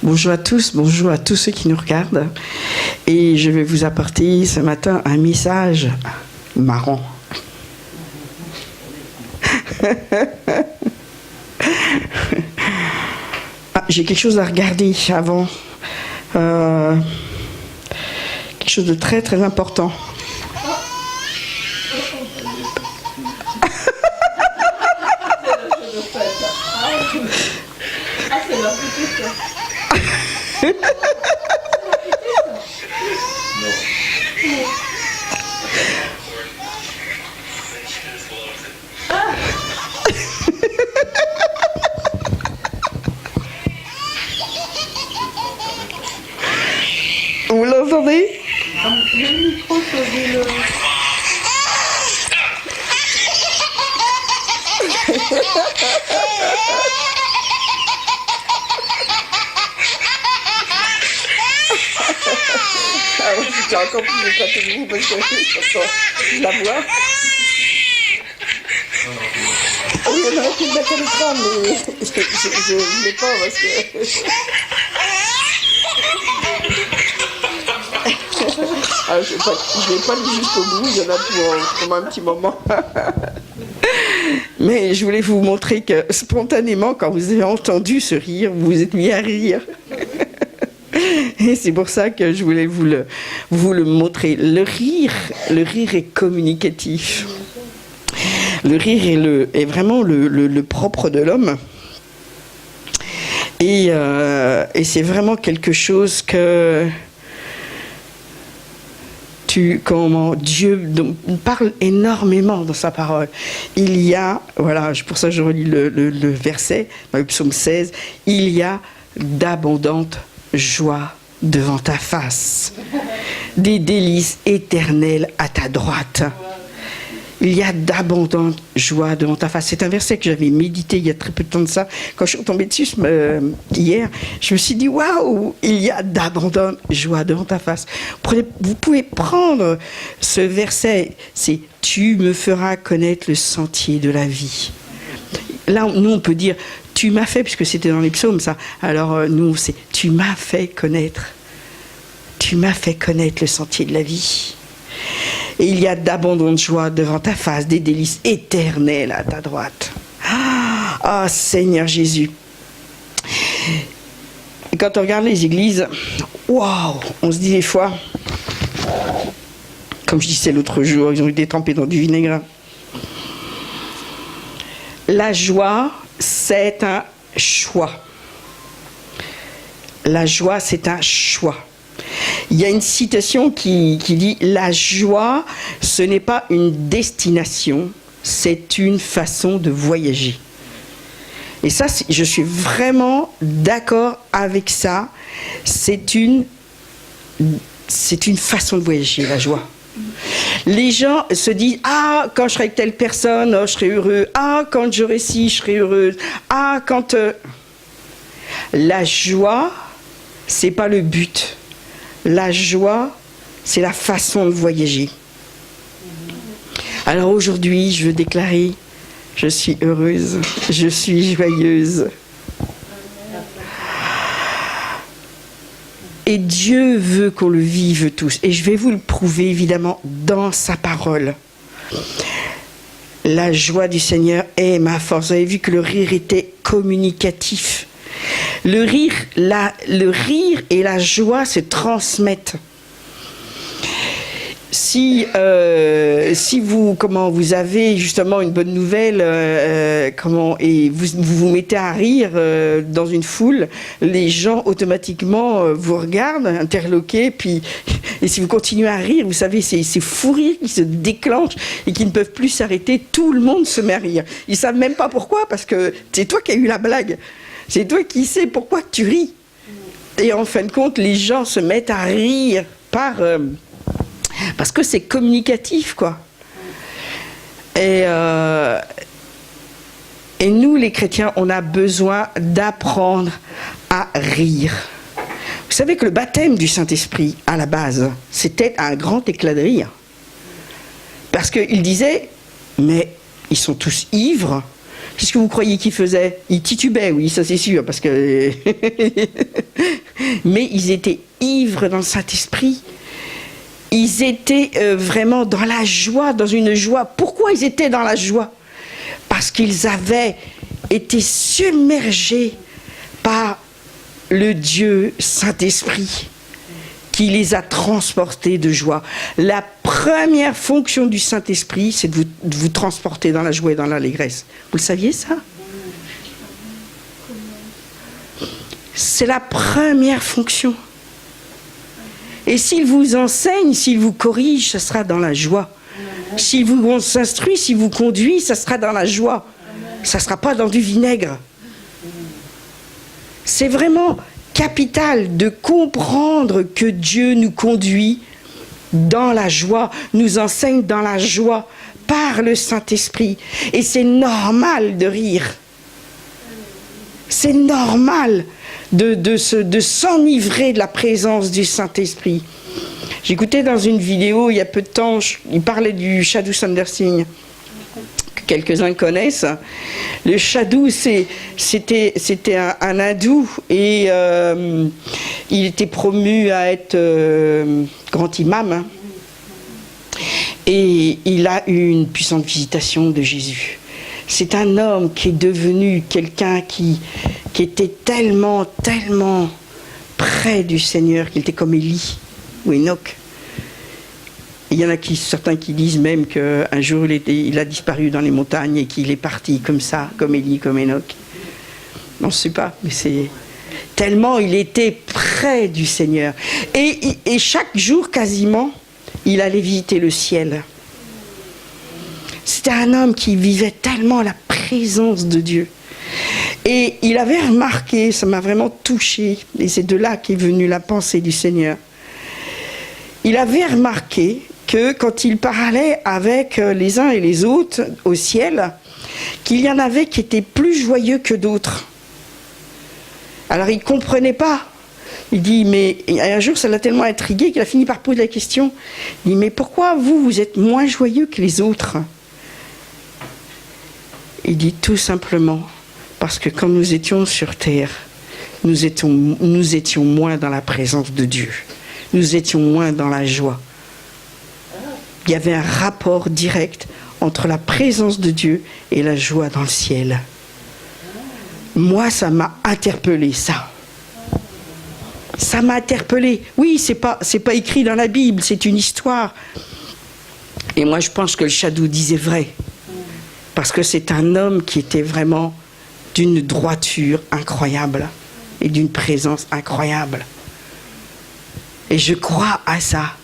Bonjour à tous ceux qui nous regardent. Et je vais vous apporter ce matin un message marrant. J'ai quelque chose à regarder avant. Quelque chose de très très important. Vous l'entendez? Le micro, sauvez-le. Ah oui, j'étais encore plus éclatée de vous parce que je la vois. Oui, on aurait pu le mettre à l'écran, mais je ne voulais pas parce que... Ah, je ne vais pas aller jusqu'au bout, il y en a pour un petit moment. Mais je voulais vous montrer que spontanément, quand vous avez entendu ce rire, vous vous êtes mis à rire. Et c'est pour ça que je voulais vous le montrer. Le rire est communicatif. Le rire est vraiment le propre de l'homme. Et c'est vraiment quelque chose que... Dieu parle énormément dans sa parole. Il y a, voilà, pour ça je relis le verset, dans le psaume 16, il y a d'abondantes joies devant ta face, des délices éternelles à ta droite. Il y a d'abondantes joies devant ta face. C'est un verset que j'avais médité il y a très peu de temps de ça. Quand je suis tombée dessus hier, je me suis dit, waouh, il y a d'abondantes joies devant ta face. Vous pouvez prendre ce verset, c'est « Tu me feras connaître le sentier de la vie ». Là, nous, on peut dire « Tu m'as fait », puisque c'était dans les psaumes, ça. Alors, nous, c'est « Tu m'as fait connaître ». Tu m'as fait connaître le sentier de la vie. Et il y a d'abondantes joies devant ta face, des délices éternelles à ta droite. Ah, Seigneur Jésus. Et quand on regarde les églises, waouh, on se dit des fois, comme je disais l'autre jour, ils ont été trempés dans du vinaigre. La joie, c'est un choix. La joie, c'est un choix. Il y a une citation qui dit « La joie, ce n'est pas une destination, c'est une façon de voyager. » Et ça, je suis vraiment d'accord avec ça. C'est une façon de voyager, la joie. Les gens se disent « Ah, quand je serai avec telle personne, oh, je serai heureux. Ah, quand j'aurai ci, je serai heureuse. Ah, quand... La joie, c'est pas le but. La joie, c'est la façon de voyager. Alors aujourd'hui, je veux déclarer, je suis heureuse, je suis joyeuse. Et Dieu veut qu'on le vive tous. Et je vais vous le prouver, évidemment, dans sa parole. La joie du Seigneur est ma force. Vous avez vu que le rire était communicatif. Le rire et la joie se transmettent. Si vous avez justement une bonne nouvelle, et vous mettez à rire dans une foule, les gens automatiquement vous regardent, interloqués, et si vous continuez à rire, vous savez, c'est fou rire qui se déclenche et qui ne peuvent plus s'arrêter. Tout le monde se met à rire. Ils savent même pas pourquoi, parce que c'est toi qui as eu la blague. C'est toi qui sais pourquoi tu ris. Et en fin de compte, les gens se mettent à rire parce que c'est communicatif, quoi. Et nous, les chrétiens, on a besoin d'apprendre à rire. Vous savez que le baptême du Saint-Esprit, à la base, c'était un grand éclat de rire. Parce qu'il disait, mais ils sont tous ivres. Qu'est-ce que vous croyez qu'ils faisaient? Ils titubaient, oui, ça c'est sûr, parce que... Mais ils étaient ivres dans le Saint-Esprit. Ils étaient vraiment dans la joie, dans une joie. Pourquoi ils étaient dans la joie? Parce qu'ils avaient été submergés par le Dieu Saint-Esprit qui les a transportés de joie. La première fonction du Saint-Esprit, c'est de vous transporter dans la joie et dans l'allégresse. Vous le saviez, ça? C'est la première fonction. Et s'il vous enseigne, s'il vous corrige, ça sera dans la joie. S'il vous s'instruit, s'il vous conduit, ça sera dans la joie. Ça ne sera pas dans du vinaigre. C'est vraiment capital de comprendre que Dieu nous conduit dans la joie, nous enseigne dans la joie par le Saint-Esprit. Et c'est normal de rire. C'est normal de s'enivrer de la présence du Saint-Esprit. J'écoutais dans une vidéo il y a peu de temps, il parlait du Sadhu Sandarsingh, que quelques-uns connaissent. Le Sadhu, c'était un hindou et il était promu à être grand imam. Et il a eu une puissante visitation de Jésus. C'est un homme qui est devenu quelqu'un qui était tellement près du Seigneur qu'il était comme Élie ou Enoch. Il y en a certains qui disent même qu'un jour il a disparu dans les montagnes et qu'il est parti comme ça, comme Élie, comme Enoch. On ne sait pas, mais c'est tellement il était près du Seigneur. Et chaque jour quasiment, il allait visiter le ciel. C'était un homme qui vivait tellement la présence de Dieu. Et il avait remarqué, ça m'a vraiment touché, et c'est de là qu'est venue la pensée du Seigneur. Il avait remarqué que quand il parlait avec les uns et les autres au ciel, qu'il y en avait qui étaient plus joyeux que d'autres. Alors il ne comprenait pas. Il dit, mais un jour ça l'a tellement intrigué qu'il a fini par poser la question. Il dit, mais pourquoi vous êtes moins joyeux que les autres? Il dit tout simplement parce que quand nous étions sur terre, nous étions moins dans la présence de Dieu. Nous étions moins dans la joie. Il y avait un rapport direct entre la présence de Dieu et la joie dans le ciel. Moi, ça m'a interpellé, ça. Ça m'a interpellé. Oui, c'est pas écrit dans la Bible, c'est une histoire. Et moi, je pense que le Sadhu disait vrai. Parce que c'est un homme qui était vraiment d'une droiture incroyable et d'une présence incroyable. Et je crois à ça.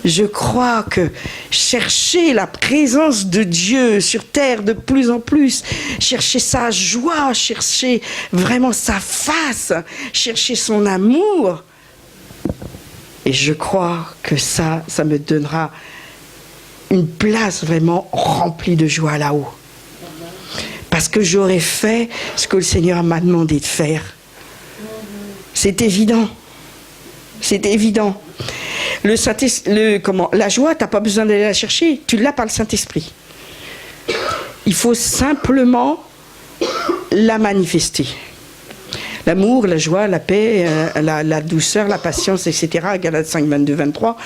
Je crois que chercher la présence de Dieu sur terre de plus en plus, chercher sa joie, chercher vraiment sa face, chercher son amour, et je crois que ça me donnera une place vraiment remplie de joie là-haut. Parce que j'aurais fait ce que le Seigneur m'a demandé de faire. C'est évident. C'est évident. La joie, tu n'as pas besoin d'aller la chercher. Tu l'as par le Saint-Esprit. Il faut simplement la manifester. L'amour, la joie, la paix, la douceur, la patience, etc. Galates 5, 22, 23.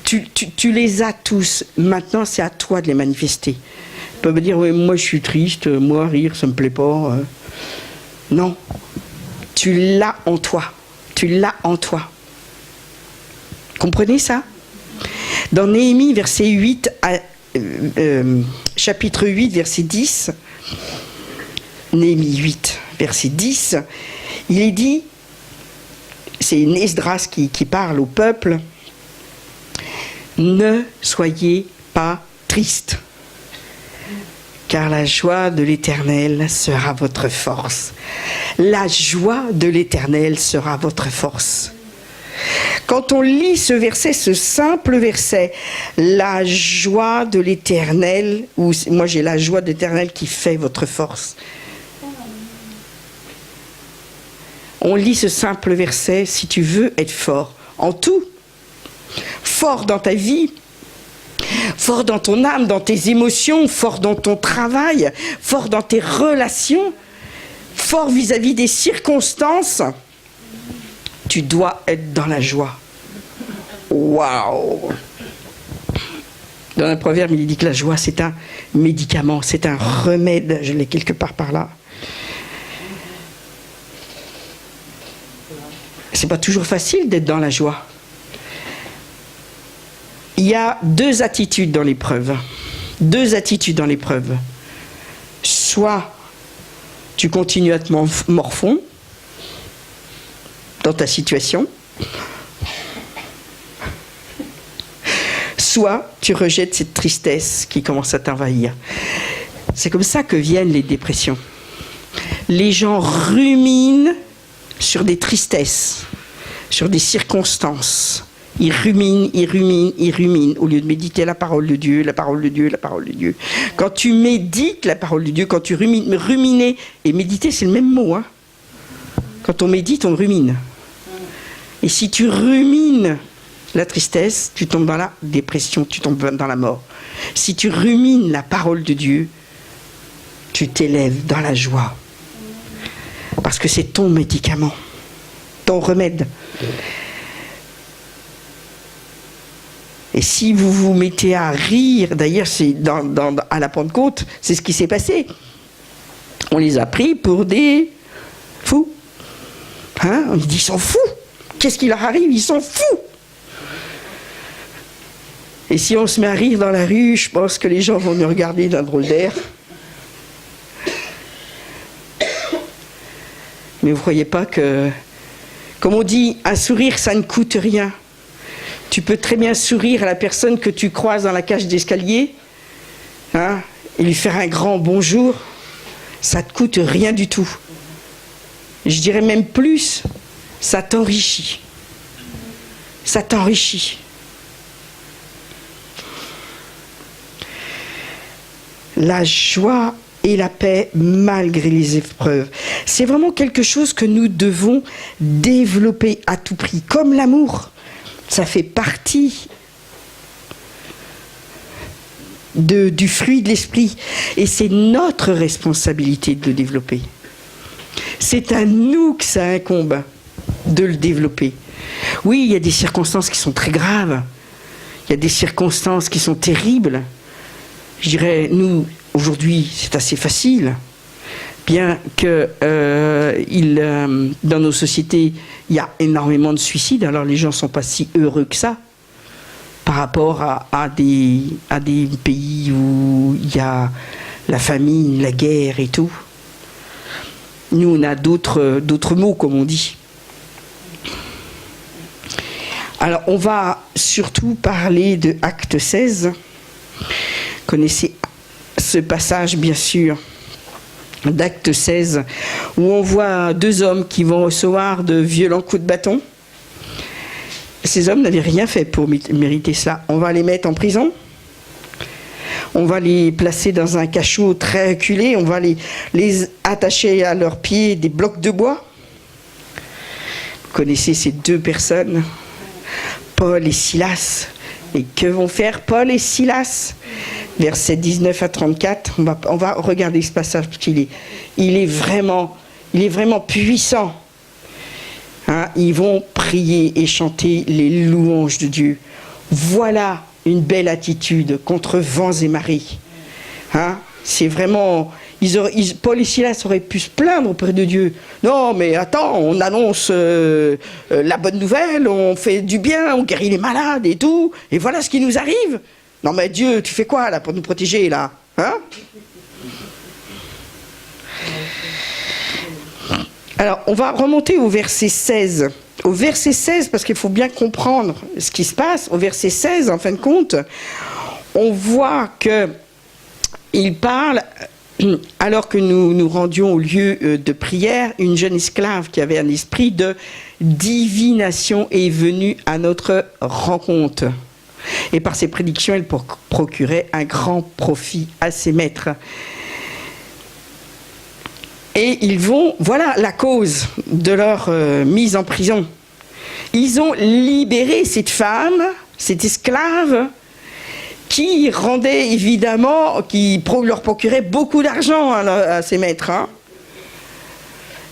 Tu les as tous. Maintenant, c'est à toi de les manifester. Tu peux me dire, ouais, moi je suis triste, moi rire, ça me plaît pas. Non. Tu l'as en toi. Tu l'as en toi. Comprenez ça? Dans Néhémie, chapitre 8, verset 10, Néhémie 8, verset 10, il est dit, c'est Esdras qui parle au peuple, ne soyez pas tristes, car la joie de l'Éternel sera votre force. La joie de l'Éternel sera votre force. Quand on lit ce verset, ce simple verset, la joie de l'Éternel, ou moi j'ai la joie de l'Éternel qui fait votre force. On lit ce simple verset, si tu veux être fort, en tout, fort dans ta vie, fort dans ton âme, dans tes émotions, fort dans ton travail, fort dans tes relations, fort vis-à-vis des circonstances. Tu dois être dans la joie. Waouh! Dans un proverbe, il dit que la joie, c'est un médicament, c'est un remède. Je l'ai quelque part par là. C'est pas toujours facile d'être dans la joie. Il y a deux attitudes dans l'épreuve. Deux attitudes dans l'épreuve. Soit tu continues à te morfondre dans ta situation, soit tu rejettes cette tristesse qui commence à t'envahir. C'est comme ça que viennent les dépressions. Les gens ruminent sur des tristesses, sur des circonstances. Ils ruminent, ils ruminent, ils ruminent, au lieu de méditer la parole de Dieu, la parole de Dieu, la parole de Dieu. Quand tu médites la parole de Dieu, quand tu rumines, ruminer et méditer, c'est le même mot. Hein. Quand on médite, on rumine. Et si tu rumines la tristesse, tu tombes dans la dépression, tu tombes dans la mort. Si tu rumines la parole de Dieu, tu t'élèves dans la joie. Parce que c'est ton médicament, ton remède. Et si vous vous mettez à rire, d'ailleurs c'est à la Pentecôte, c'est ce qui s'est passé. On les a pris pour des fous. Hein? On dit, ils sont fous. Qu'est-ce qui leur arrive? Ils sont fous. Et si on se met à rire dans la rue, je pense que les gens vont nous regarder d'un drôle d'air. Mais vous ne croyez pas que, comme on dit, un sourire, ça ne coûte rien. Tu peux très bien sourire à la personne que tu croises dans la cage d'escalier, hein, et lui faire un grand bonjour. Ça ne te coûte rien du tout. Je dirais même plus, ça t'enrichit. Ça t'enrichit. La joie et la paix malgré les épreuves. C'est vraiment quelque chose que nous devons développer à tout prix, comme l'amour. Ça fait partie du fruit de l'esprit. Et c'est notre responsabilité de le développer. C'est à nous que ça incombe de le développer. Oui, il y a des circonstances qui sont très graves. Il y a des circonstances qui sont terribles. Je dirais, nous, aujourd'hui, c'est assez facile. Bien que dans nos sociétés, il y a énormément de suicides, alors les gens ne sont pas si heureux que ça par rapport à des pays où il y a la famine, la guerre et tout. Nous, on a d'autres mots, comme on dit. Alors, on va surtout parler de Acte 16. Vous connaissez ce passage, bien sûr, d'Acte 16, où on voit deux hommes qui vont recevoir de violents coups de bâton. Ces hommes n'avaient rien fait pour mériter cela. On va les mettre en prison. On va les placer dans un cachot très reculé. On va les attacher à leurs pieds des blocs de bois. Vous connaissez ces deux personnes, Paul et Silas. Et que vont faire Paul et Silas? Versets 19 à 34. On va regarder ce passage parce qu'il est vraiment puissant. Hein, ils vont prier et chanter les louanges de Dieu. Voilà une belle attitude contre vents et marées. Hein, c'est vraiment... Paul et Silas auraient pu se plaindre auprès de Dieu. Non, mais attends, on annonce la bonne nouvelle, on fait du bien, on guérit les malades et tout, et voilà ce qui nous arrive. Non, mais Dieu, tu fais quoi là pour nous protéger là, hein? Alors, on va remonter au verset 16. Au verset 16, parce qu'il faut bien comprendre ce qui se passe. Au verset 16, en fin de compte, on voit qu'il parle... Alors que nous nous rendions au lieu de prière, une jeune esclave qui avait un esprit de divination est venue à notre rencontre. Et par ses prédictions, elle procurait un grand profit à ses maîtres. Et voilà la cause de leur mise en prison. Ils ont libéré cette femme, cette esclave, qui rendait évidemment, qui leur procurait beaucoup d'argent à ces maîtres. Hein.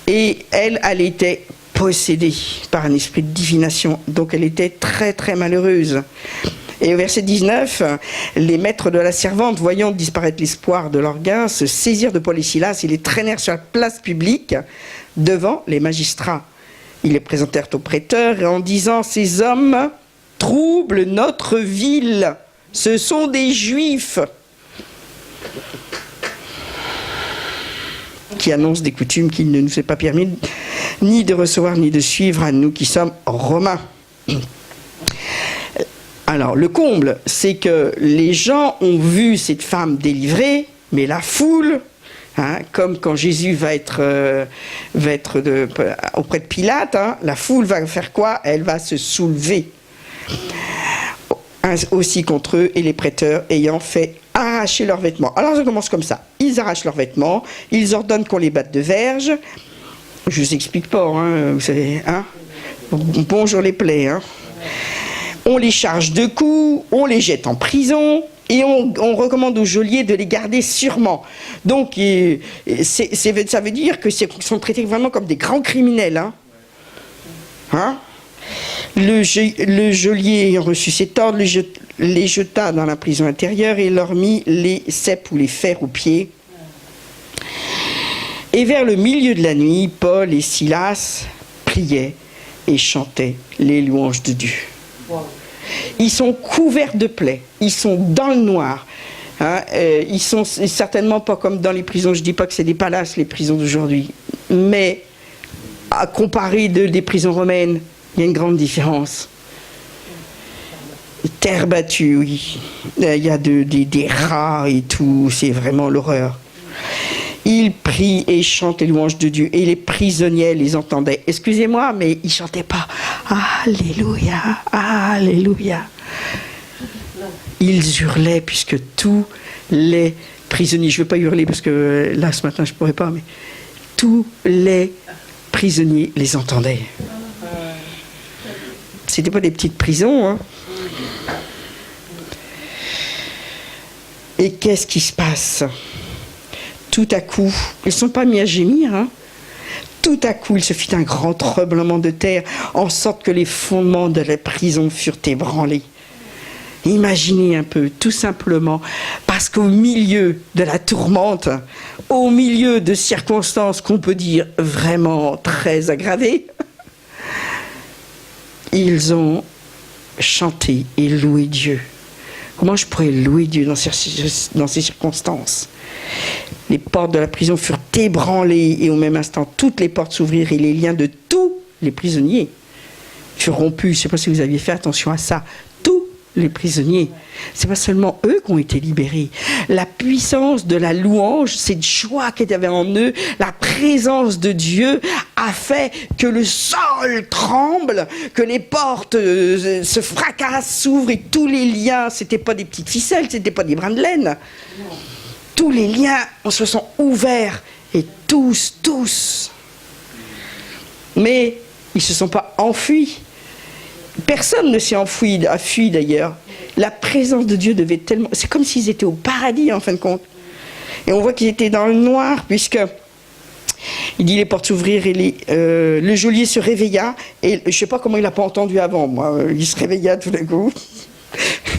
Et elle était possédée par un esprit de divination, donc elle était très très malheureuse. Et au verset 19, les maîtres de la servante, voyant disparaître l'espoir de leur gain, se saisirent de Paul et Silas et les traînèrent sur la place publique devant les magistrats. Ils les présentèrent aux prêteurs et en disant « Ces hommes troublent notre ville, ce sont des Juifs qui annoncent des coutumes qu'il ne nous est pas permis ni de recevoir ni de suivre à nous qui sommes Romains. » Alors, le comble, c'est que les gens ont vu cette femme délivrée, mais la foule, hein, comme quand Jésus va être auprès de Pilate, hein, la foule va faire quoi? Elle va se soulever. Aussi contre eux et les prêteurs ayant fait arracher leurs vêtements. Alors, ça commence comme ça. Ils arrachent leurs vêtements, ils ordonnent qu'on les batte de verge. Je ne vous explique pas, hein, vous savez. Hein, bonjour les plaies, hein. On les charge de coups, on les jette en prison et on recommande aux geôliers de les garder sûrement. Donc, ça veut dire qu'ils sont traités vraiment comme des grands criminels. Hein. Hein? Le geôlier ayant reçu cet ordre les jeta dans la prison intérieure et leur mit les ceps ou les fers aux pieds. Et vers le milieu de la nuit, Paul et Silas priaient et chantaient les louanges de Dieu. Ils sont couverts de plaies, ils sont dans le noir, hein, ils sont certainement pas comme dans les prisons, je dis pas que c'est des palaces les prisons d'aujourd'hui, mais à comparer des prisons romaines, il y a une grande différence. Terre battue, oui, il y a des rats et tout, c'est vraiment l'horreur. Ils prient et chantent les louanges de Dieu. Et les prisonniers les entendaient. Excusez-moi, mais ils ne chantaient pas. Alléluia, Alléluia. Ils hurlaient puisque tous les prisonniers, je ne veux pas hurler parce que là, ce matin, je ne pourrais pas, mais tous les prisonniers les entendaient. Ce n'était pas des petites prisons, hein. Et qu'est-ce qui se passe ? Tout à coup, ils ne sont pas mis à gémir, hein. Tout à coup, il se fit un grand tremblement de terre, en sorte que les fondements de la prison furent ébranlés. Imaginez un peu, tout simplement, parce qu'au milieu de la tourmente, au milieu de circonstances qu'on peut dire vraiment très aggravées, ils ont chanté et loué Dieu. Comment je pourrais louer Dieu dans ces circonstances ? Les portes de la prison furent ébranlées et au même instant, toutes les portes s'ouvrirent et les liens de tous les prisonniers furent rompus. Je ne sais pas si vous aviez fait attention à ça. Tous les prisonniers. Ce n'est pas seulement eux qui ont été libérés. La puissance de la louange, cette joie qu'il y avait en eux, la présence de Dieu a fait que le sol tremble, que les portes se fracassent, s'ouvrent et tous les liens, ce n'étaient pas des petites ficelles, ce n'étaient pas des brins de laine. Tous les liens se sont ouverts et tous. Mais ils ne se sont pas enfuis. Personne ne s'est enfui d'ailleurs. La présence de Dieu devait tellement... C'est comme s'ils étaient au paradis en fin de compte. Et on voit qu'ils étaient dans le noir puisque... Il dit les portes s'ouvrirent et le geôlier se réveilla. Et je ne sais pas comment il n'a pas entendu avant, moi. Il se réveilla tout d'un coup.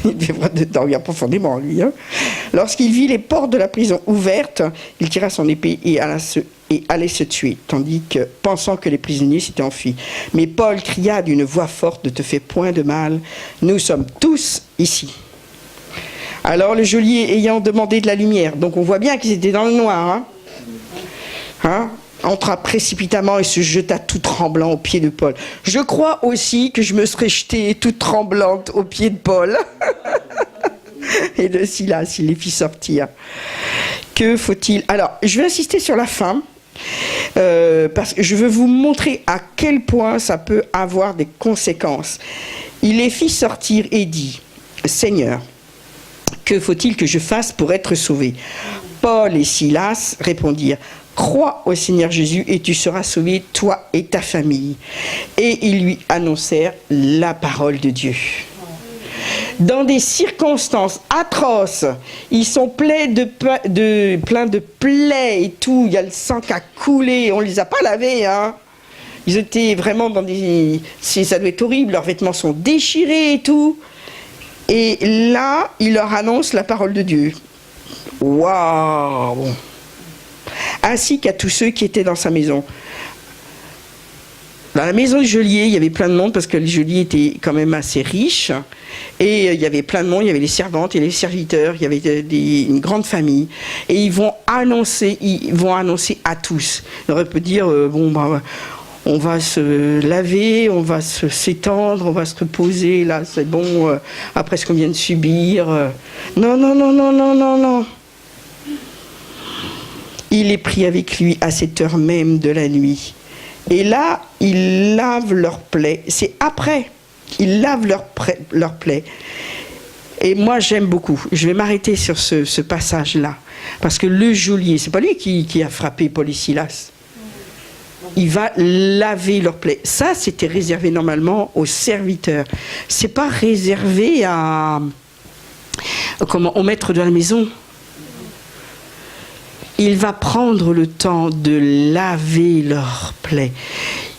Il devait dormir profondément, lui. Hein. Lorsqu'il vit les portes de la prison ouvertes, il tira son épée et allait se tuer, tandis que, pensant que les prisonniers s'étaient enfuis. Mais Paul cria d'une voix forte, « Ne te fais point de mal, nous sommes tous ici. » Alors le geôlier ayant demandé de la lumière, donc on voit bien qu'ils étaient dans le noir, entra précipitamment et se jeta tout tremblant aux pieds de Paul. Je crois aussi que je me serais jetée toute tremblante aux pieds de Paul. Et de Silas, il les fit sortir. Que faut-il? Alors, je vais insister sur la fin, parce que je veux vous montrer à quel point ça peut avoir des conséquences. Il les fit sortir et dit, « Seigneur, que faut-il que je fasse pour être sauvé ?» Paul et Silas répondirent, « Crois au Seigneur Jésus et tu seras sauvé, toi et ta famille. » Et ils lui annoncèrent la parole de Dieu. dans des circonstances atroces. Ils sont pleins de plaies et tout. Il y a le sang qui a coulé. On ne les a pas lavés, hein. Ils étaient vraiment dans des... Ça doit être horrible. Leurs vêtements sont déchirés et tout. Et là, il leur annonce la parole de Dieu. Waouh! Ainsi qu'à tous ceux qui étaient dans sa maison. Dans la maison du geôlier, il y avait plein de monde parce que le geôlier était quand même assez riche. Et il y avait plein de monde, il y avait les servantes et les serviteurs, il y avait une grande famille. Et ils vont annoncer à tous. On aurait pu dire, on va se laver, on va s'étendre, on va se reposer, là c'est bon, après ce qu'on vient de subir. Non, non, non, non, non, non, non. Il est pris avec lui à cette heure même de la nuit. Et là, il lave leurs plaies. C'est après. Il lave leurs plaies. Et moi, j'aime beaucoup. Je vais m'arrêter sur ce passage-là. Parce que le geôlier, c'est pas lui qui a frappé Paul et Silas. Il va laver leurs plaies. Ça, c'était réservé normalement aux serviteurs. C'est pas réservé au maître de la maison. Il va prendre le temps de laver leurs plaies.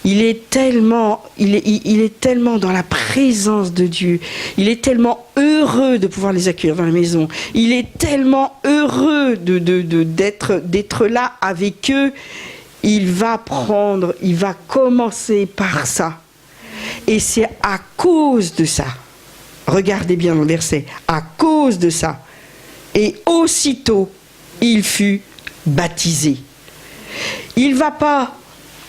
Il est tellement dans la présence de Dieu. Il est tellement heureux de pouvoir les accueillir dans la maison. Il est tellement heureux d'être là avec eux. Il va commencer par ça. Et c'est à cause de ça. Regardez bien le verset. À cause de ça. Et aussitôt, il fut baptisé. Il ne va pas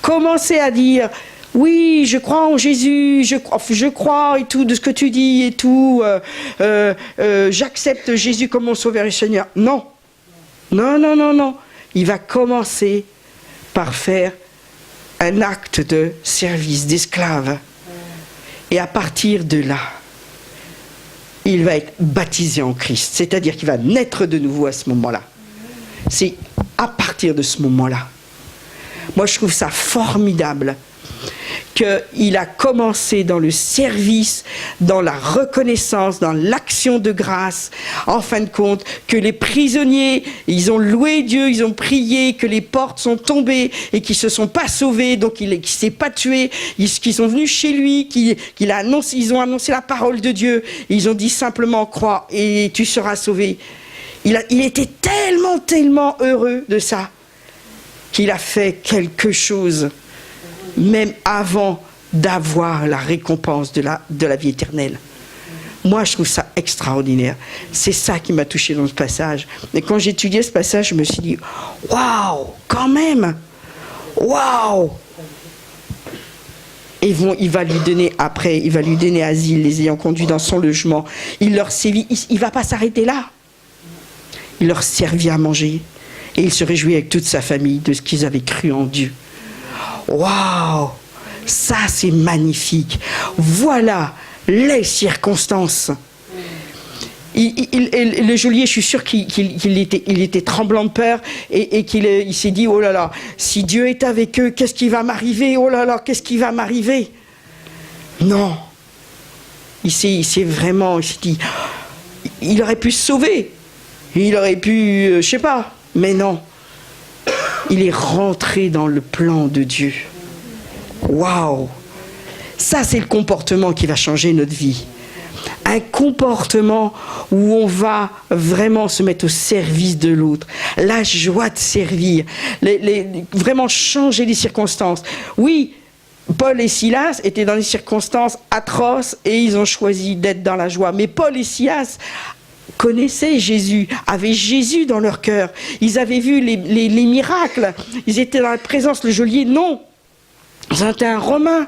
commencer à dire oui, je crois en Jésus, je crois et tout de ce que tu dis et tout, j'accepte Jésus comme mon sauveur et Seigneur. Non, non, non, non, non. Il va commencer par faire un acte de service, d'esclave. Et à partir de là, il va être baptisé en Christ. C'est-à-dire qu'il va naître de nouveau à ce moment-là. C'est à partir de ce moment-là. Moi, je trouve ça formidable qu'il a commencé dans le service, dans la reconnaissance, dans l'action de grâce. En fin de compte, que les prisonniers, ils ont loué Dieu, ils ont prié, que les portes sont tombées et qu'ils ne se sont pas sauvés, donc qu'il ne s'est pas tué, qu'ils sont venus chez lui, ils ont annoncé la parole de Dieu. Ils ont dit simplement, crois et tu seras sauvé. Il était tellement, tellement heureux de ça qu'il a fait quelque chose, même avant d'avoir la récompense de la vie éternelle. Moi, je trouve ça extraordinaire. C'est ça qui m'a touché dans ce passage. Et quand j'étudiais ce passage, je me suis dit, waouh, quand même, waouh. Et il va lui donner asile, les ayant conduits dans son logement. Il leur sévit, il ne va pas s'arrêter là. Il leur servit à manger et il se réjouit avec toute sa famille de ce qu'ils avaient cru en Dieu. Waouh! Ça, c'est magnifique. Voilà les circonstances. Le geôlier, je suis sûr qu'il était tremblant de peur et qu'il s'est dit, oh là là, si Dieu est avec eux, qu'est-ce qui va m'arriver? Oh là là, qu'est-ce qui va m'arriver? Non. Il s'est dit, il aurait pu se sauver. Il aurait pu, je sais pas, mais non. Il est rentré dans le plan de Dieu. Waouh! Ça, c'est le comportement qui va changer notre vie. Un comportement où on va vraiment se mettre au service de l'autre. La joie de servir. Vraiment changer les circonstances. Oui, Paul et Silas étaient dans des circonstances atroces et ils ont choisi d'être dans la joie. Mais Paul et Silas connaissaient Jésus, avaient Jésus dans leur cœur. Ils avaient vu les miracles. Ils étaient dans la présence. Le geôlier, non. C'était un Romain.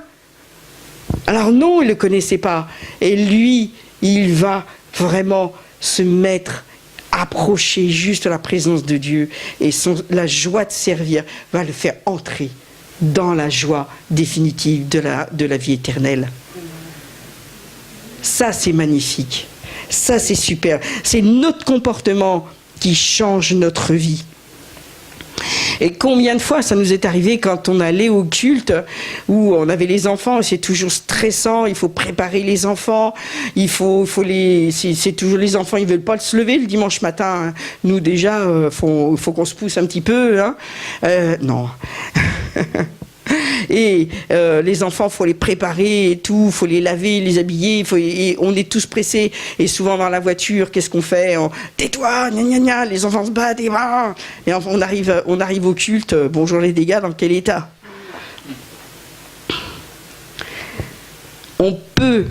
Alors non, il ne le connaissait pas. Et lui, il va vraiment se mettre, approcher juste de la présence de Dieu. Et la joie de servir va le faire entrer dans la joie définitive de la vie éternelle. Ça, c'est magnifique. Ça, c'est super. C'est notre comportement qui change notre vie. Et combien de fois ça nous est arrivé quand on allait au culte, où on avait les enfants, c'est toujours stressant, il faut préparer les enfants, c'est toujours les enfants, ils veulent pas se lever le dimanche matin. Hein. Nous déjà, faut qu'on se pousse un petit peu. Hein. Non. Et les enfants, faut les préparer et tout, faut les laver, les habiller, et on est tous pressés. Et souvent dans la voiture, qu'est-ce qu'on fait? Tais-toi, gna gna gna, les enfants se battent, et on arrive au culte. Bonjour les dégâts, dans quel état? On peut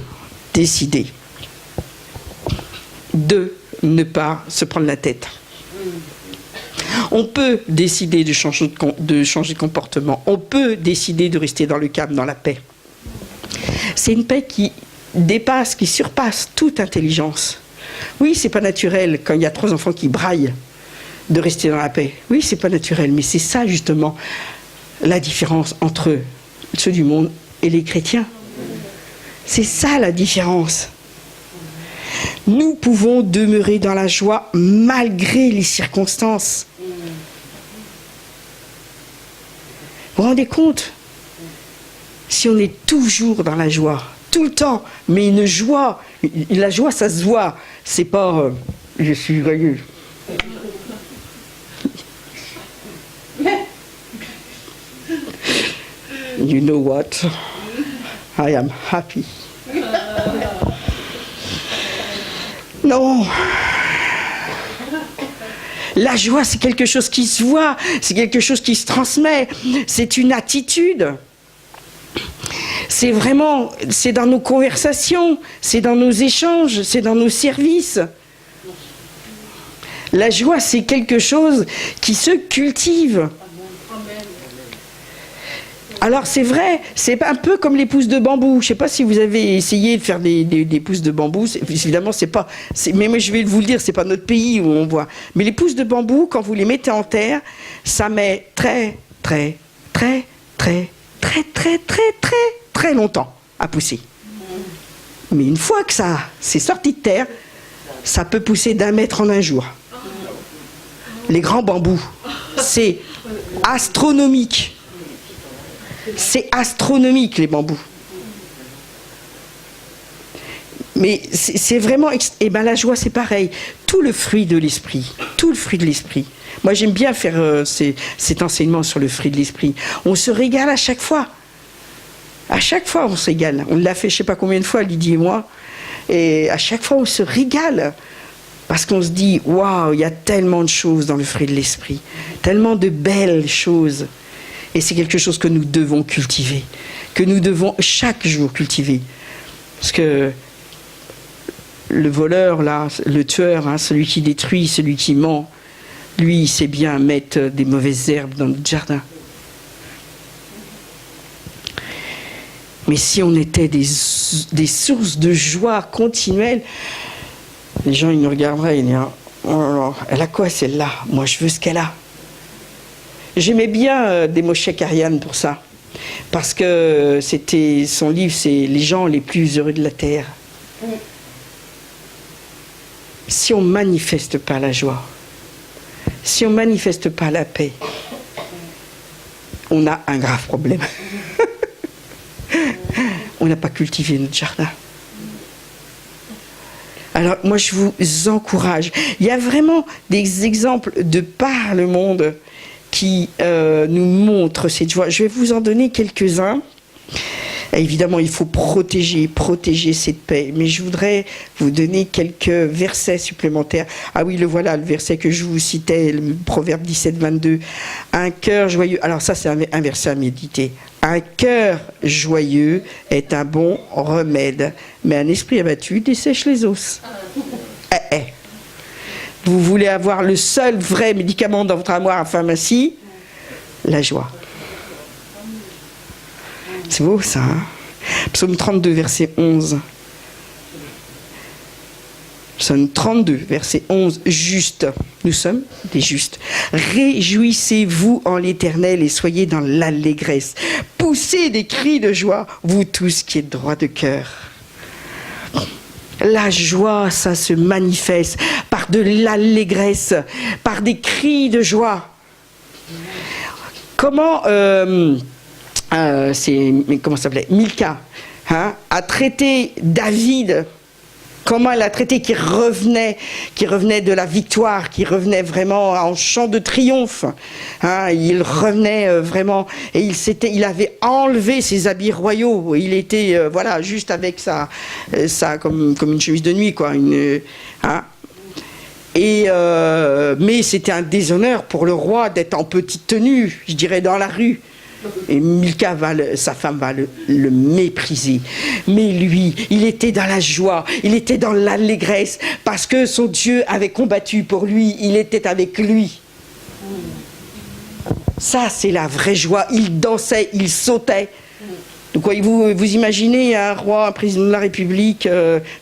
décider de ne pas se prendre la tête. On peut décider de changer de comportement. On peut décider de rester dans le calme, dans la paix. C'est une paix qui dépasse, qui surpasse toute intelligence. Oui, c'est pas naturel quand il y a 3 enfants qui braillent de rester dans la paix. Oui, c'est pas naturel, mais c'est ça justement la différence entre ceux du monde et les chrétiens. C'est ça la différence. Nous pouvons demeurer dans la joie malgré les circonstances. Vous vous rendez compte? Si on est toujours dans la joie, tout le temps, mais une joie, la joie ça se voit, c'est pas je suis joyeux. You know what? I am happy. Non. La joie, c'est quelque chose qui se voit, c'est quelque chose qui se transmet, c'est une attitude. C'est vraiment, c'est dans nos conversations, c'est dans nos échanges, c'est dans nos services. La joie, c'est quelque chose qui se cultive. Alors c'est vrai, c'est un peu comme les pousses de bambou. Je ne sais pas si vous avez essayé de faire des pousses de bambou. Évidemment, c'est pas. Mais moi, je vais vous le dire, c'est pas notre pays où on voit. Mais les pousses de bambou, quand vous les mettez en terre, ça met très longtemps à pousser. Mais une fois que ça c'est sorti de terre, ça peut pousser d'1 mètre en un jour. Les grands bambous, c'est astronomique. C'est astronomique, les bambous. Mais c'est vraiment... Et bien la joie, c'est pareil. Tout le fruit de l'esprit. Tout le fruit de l'esprit. Moi, j'aime bien faire cet enseignement sur le fruit de l'esprit. On se régale à chaque fois. À chaque fois, on se régale. On l'a fait je ne sais pas combien de fois, Lydie et moi. Et à chaque fois, on se régale. Parce qu'on se dit, waouh, il y a tellement de choses dans le fruit de l'esprit. Tellement de belles choses. Et c'est quelque chose que nous devons cultiver, que nous devons chaque jour cultiver. Parce que le voleur, là, le tueur, hein, celui qui détruit, celui qui ment, lui, il sait bien mettre des mauvaises herbes dans notre jardin. Mais si on était des sources de joie continuelles, les gens, ils nous regarderaient, ils diraient, oh là là, elle a quoi celle-là? Moi, je veux ce qu'elle a. J'aimais bien des Moshe Karian pour ça, parce que c'était son livre, c'est les gens les plus heureux de la terre. Si on manifeste pas la joie, si on manifeste pas la paix, on a un grave problème. On n'a pas cultivé notre jardin. Alors moi je vous encourage. Il y a vraiment des exemples de par le monde qui nous montrent cette joie. Je vais vous en donner quelques-uns. Et évidemment, il faut protéger cette paix. Mais je voudrais vous donner quelques versets supplémentaires. Ah oui, le voilà, le verset que je vous citais, le Proverbe 17, 22. Un cœur joyeux. Alors ça, c'est un verset à méditer. Un cœur joyeux est un bon remède, mais un esprit abattu dessèche les os. Vous voulez avoir le seul vrai médicament dans votre armoire en pharmacie? La joie. C'est beau ça, hein? Psaume 32, verset 11. Psaume 32, verset 11. Juste. Nous sommes des justes. Réjouissez-vous en l'Éternel et soyez dans l'allégresse. Poussez des cris de joie, vous tous qui êtes droits de cœur. La joie, ça se manifeste par de l'allégresse, par des cris de joie. comment comment ça s'appelait, Milka, hein, a traité David, comment elle a traité, qui revenait de la victoire, qui revenait vraiment en chant de triomphe, hein, il revenait vraiment, et il avait enlevé ses habits royaux, il était voilà, juste avec ça comme une chemise de nuit, quoi, hein. Mais c'était un déshonneur pour le roi d'être en petite tenue, je dirais, dans la rue. Et Milka, sa femme, va le mépriser. Mais lui, il était dans la joie, il était dans l'allégresse, parce que son Dieu avait combattu pour lui, il était avec lui. Ça, c'est la vraie joie. Il dansait, il sautait. Donc, vous imaginez un roi, un président de la République,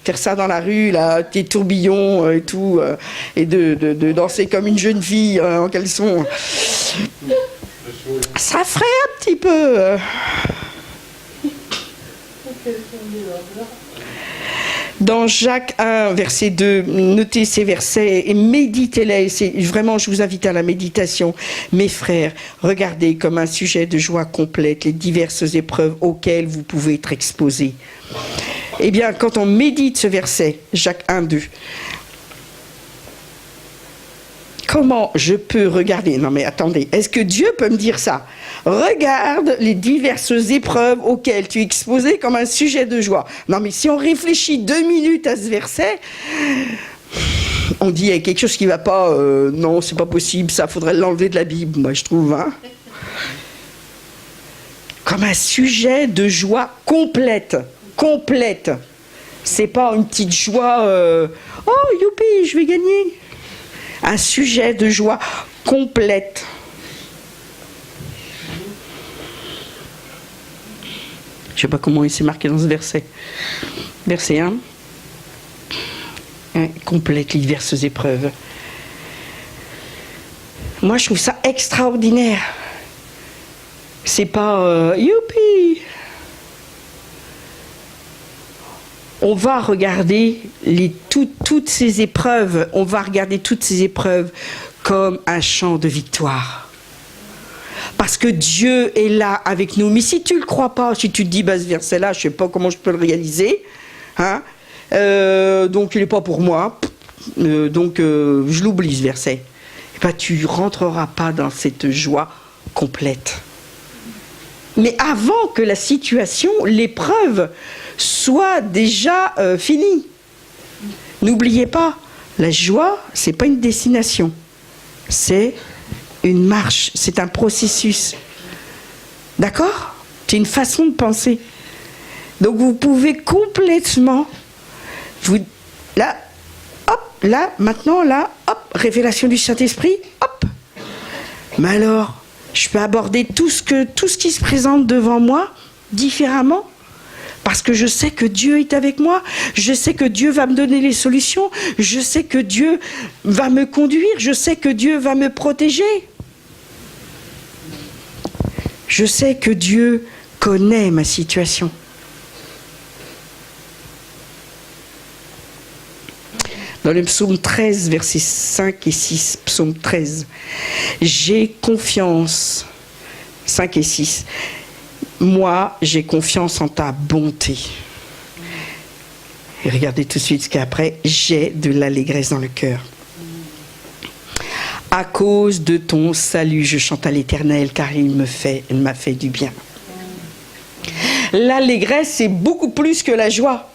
faire ça dans la rue, là, des tourbillons et tout, et de danser comme une jeune fille en caleçon. Ça ferait un petit peu. Dans Jacques 1, verset 2, notez ces versets et méditez-les. Vraiment, je vous invite à la méditation. Mes frères, regardez comme un sujet de joie complète les diverses épreuves auxquelles vous pouvez être exposés. Eh bien, quand on médite ce verset, Jacques 1, 2, comment je peux regarder? Non mais attendez, est-ce que Dieu peut me dire ça? Regarde les diverses épreuves auxquelles tu es exposé comme un sujet de joie. Non mais si on réfléchit 2 minutes à ce verset, on dit il y a quelque chose qui ne va pas, non c'est pas possible, ça faudrait l'enlever de la Bible, moi je trouve. Hein, comme un sujet de joie complète. C'est pas une petite joie, oh youpi, je vais gagner. Un sujet de joie complète. Je ne sais pas comment il s'est marqué dans ce verset. Verset 1. Complète les diverses épreuves. Moi, je trouve ça extraordinaire. C'est pas youpi. On va regarder toutes ces épreuves, comme un chant de victoire. Parce que Dieu est là avec nous. Mais si tu ne le crois pas, si tu te dis, ce verset-là, je ne sais pas comment je peux le réaliser, hein, donc il n'est pas pour moi, donc je l'oublie ce verset. Et ben, tu ne rentreras pas dans cette joie complète. Mais avant que la situation, l'épreuve, soit déjà finie. N'oubliez pas, la joie, c'est pas une destination. C'est une marche, c'est un processus. D'accord? C'est une façon de penser. Donc vous pouvez complètement, maintenant, révélation du Saint-Esprit, hop. Mais alors, je peux aborder tout ce qui se présente devant moi différemment. Parce que je sais que Dieu est avec moi, je sais que Dieu va me donner les solutions, je sais que Dieu va me conduire, je sais que Dieu va me protéger. Je sais que Dieu connaît ma situation. Dans le psaume 13, versets 5 et 6, psaume 13, j'ai confiance, 5 et 6, moi, j'ai confiance en ta bonté. Et regardez tout de suite ce qu'il y a après. J'ai de l'allégresse dans le cœur. À cause de ton salut, je chante à l'Éternel, car il m'a fait du bien. L'allégresse, c'est beaucoup plus que la joie.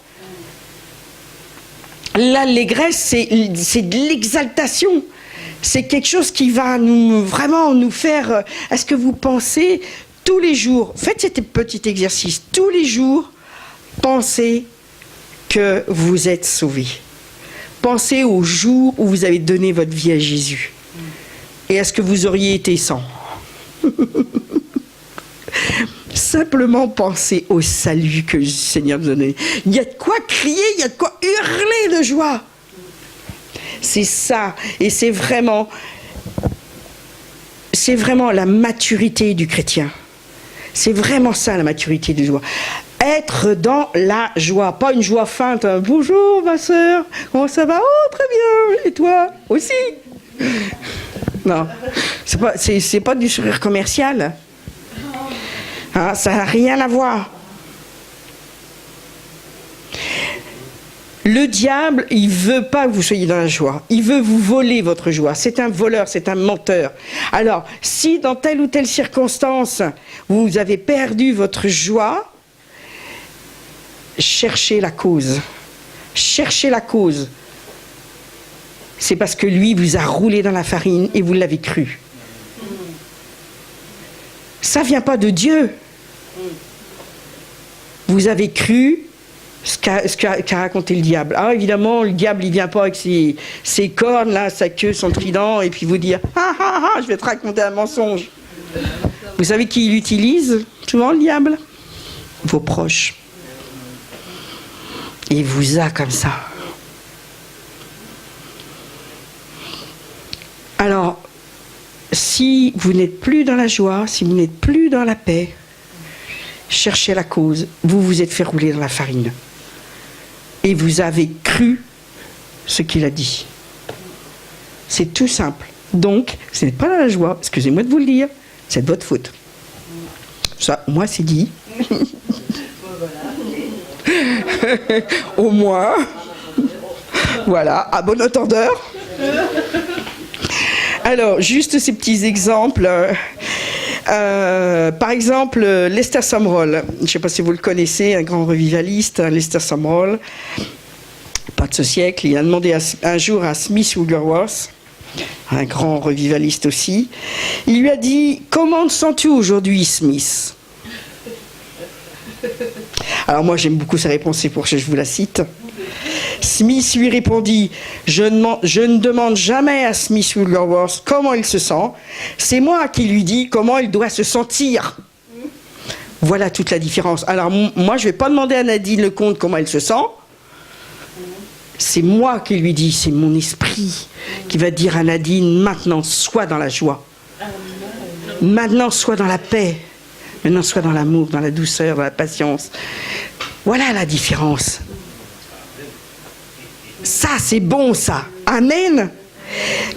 L'allégresse, c'est de l'exaltation. C'est quelque chose qui va vraiment nous faire... Est-ce que vous pensez... Tous les jours, faites cet petit exercice. Tous les jours, pensez que vous êtes sauvés. Pensez au jour où vous avez donné votre vie à Jésus. Et est-ce que vous auriez été sans? Simplement pensez au salut que le Seigneur nous a donné. Il y a de quoi crier, il y a de quoi hurler de joie. C'est ça. Et c'est vraiment la maturité du chrétien. C'est vraiment ça, la maturité de joie. Être dans la joie, pas une joie feinte. Bonjour ma sœur, comment ça va? Oh très bien, et toi aussi? Non, c'est pas du sourire commercial. Hein, ça n'a rien à voir. Le diable, il veut pas que vous soyez dans la joie. Il veut vous voler votre joie. C'est un voleur, c'est un menteur. Alors, si dans telle ou telle circonstance, vous avez perdu votre joie, cherchez la cause. Cherchez la cause. C'est parce que lui vous a roulé dans la farine et vous l'avez cru. Ça vient pas de Dieu. Vous avez cru ce qu'a raconté le diable. Alors évidemment, le diable, il vient pas avec ses cornes, là, sa queue, son trident, et puis vous dire « Ah, ah, ah, je vais te raconter un mensonge ». Vous savez qui il utilise souvent, le diable? Vos proches. Il vous a comme ça. Alors, si vous n'êtes plus dans la joie, si vous n'êtes plus dans la paix, cherchez la cause. Vous vous êtes fait rouler dans la farine. Et vous avez cru ce qu'il a dit. C'est tout simple. Donc, ce n'est pas dans la joie, excusez-moi de vous le dire, c'est de votre faute. Ça, moi, c'est dit. Au moins. Voilà, à bon entendeur. Alors, juste ces petits exemples. Par exemple, Lester Sumrall, je ne sais pas si vous le connaissez, un grand revivaliste, Lester Sumrall, pas de ce siècle, il a demandé un jour à Smith Wigglesworth, un grand revivaliste aussi, il lui a dit « Comment te sens-tu aujourd'hui, Smith ?» Alors moi j'aime beaucoup sa réponse, c'est pour que je vous la cite. Smith lui répondit « Je ne demande jamais à Smith Wigglesworth comment il se sent, c'est moi qui lui dis comment il doit se sentir. » Voilà toute la différence. Alors moi je ne vais pas demander à Nadine Lecomte comment elle se sent, c'est moi qui lui dis, c'est mon esprit qui va dire à Nadine « Maintenant sois dans la joie, maintenant sois dans la paix, maintenant sois dans l'amour, dans la douceur, dans la patience. » Voilà la différence. Ça, c'est bon, ça. Amen.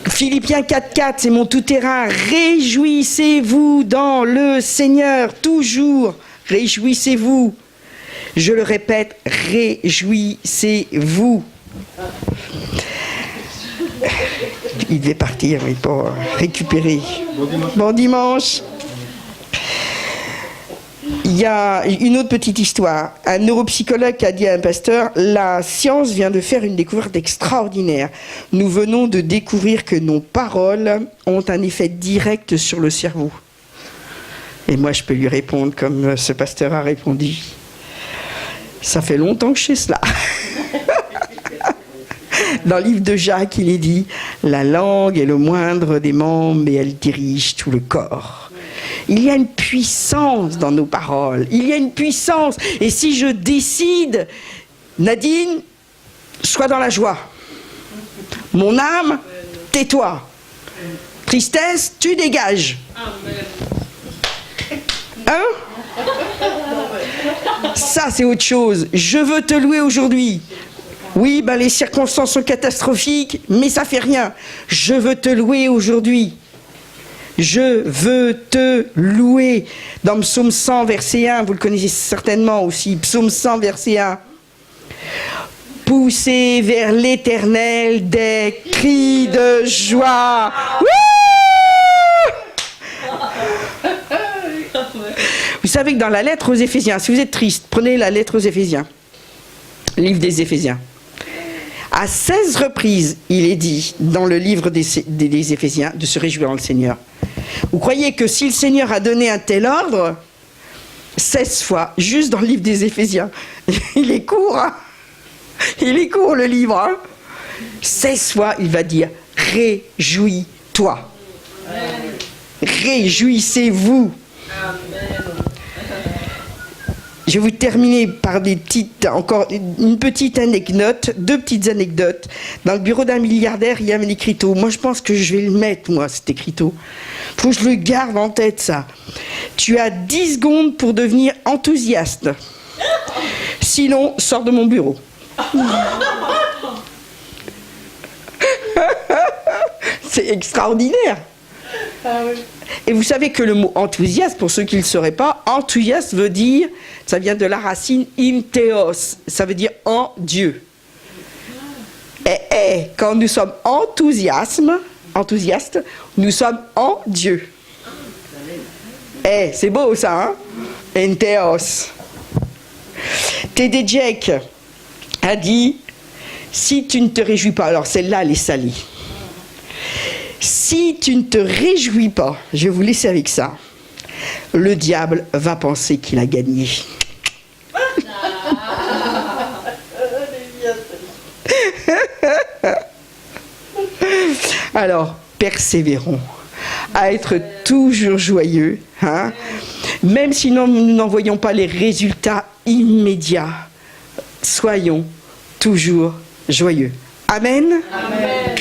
Philippiens 4.4, c'est mon tout-terrain. Réjouissez-vous dans le Seigneur, toujours. Réjouissez-vous. Je le répète, réjouissez-vous. Il devait partir, oui, pour récupérer. Bon dimanche. Il y a une autre petite histoire. Un neuropsychologue a dit à un pasteur « La science vient de faire une découverte extraordinaire. Nous venons de découvrir que nos paroles ont un effet direct sur le cerveau. » Et moi, je peux lui répondre comme ce pasteur a répondu. Ça fait longtemps que je sais cela. Dans le livre de Jacques, il est dit « La langue est le moindre des membres, mais elle dirige tout le corps. » Il y a une puissance dans nos paroles. Il y a une puissance. Et si je décide, Nadine, sois dans la joie. Mon âme, tais-toi. Tristesse, tu dégages. Hein? Ça, c'est autre chose. Je veux te louer aujourd'hui. Oui, ben, les circonstances sont catastrophiques, mais ça fait rien. Je veux te louer aujourd'hui. Je veux te louer. Dans Psaume 100, verset 1, vous le connaissez certainement aussi, Psaume 100, verset 1. Poussez vers l'Éternel des cris de joie. Vous savez que dans la lettre aux Éphésiens, si vous êtes triste, prenez la lettre aux Éphésiens, livre des Éphésiens. À 16 reprises, il est dit dans le livre des Éphésiens de se réjouir dans le Seigneur. Vous croyez que si le Seigneur a donné un tel ordre, 16 fois, juste dans le livre des Éphésiens, il est court, hein? Il est court le livre, hein? 16 fois, il va dire « Réjouis-toi ». Réjouissez-vous. Je vais vous terminer par encore une petite anecdote, deux petites anecdotes. Dans le bureau d'un milliardaire, il y avait un écriteau. Moi, je pense que je vais le mettre, moi, cet écriteau. Il faut que je le garde en tête, ça. Tu as 10 secondes pour devenir enthousiaste. Sinon, sors de mon bureau. C'est extraordinaire. Ah oui. Et vous savez que le mot enthousiaste, pour ceux qui ne le sauraient pas, enthousiaste veut dire, ça vient de la racine intheos, ça veut dire en Dieu. Et quand nous sommes enthousiastes, nous sommes en Dieu. C'est beau ça, hein? Entheos. T.D. Jakes a dit, si tu ne te réjouis pas, alors celle-là elle est salie. Si tu ne te réjouis pas, je vais vous laisser avec ça, le diable va penser qu'il a gagné. Alors, persévérons à être toujours joyeux, hein? Même si nous n'en voyons pas les résultats immédiats, soyons toujours joyeux. Amen. Amen.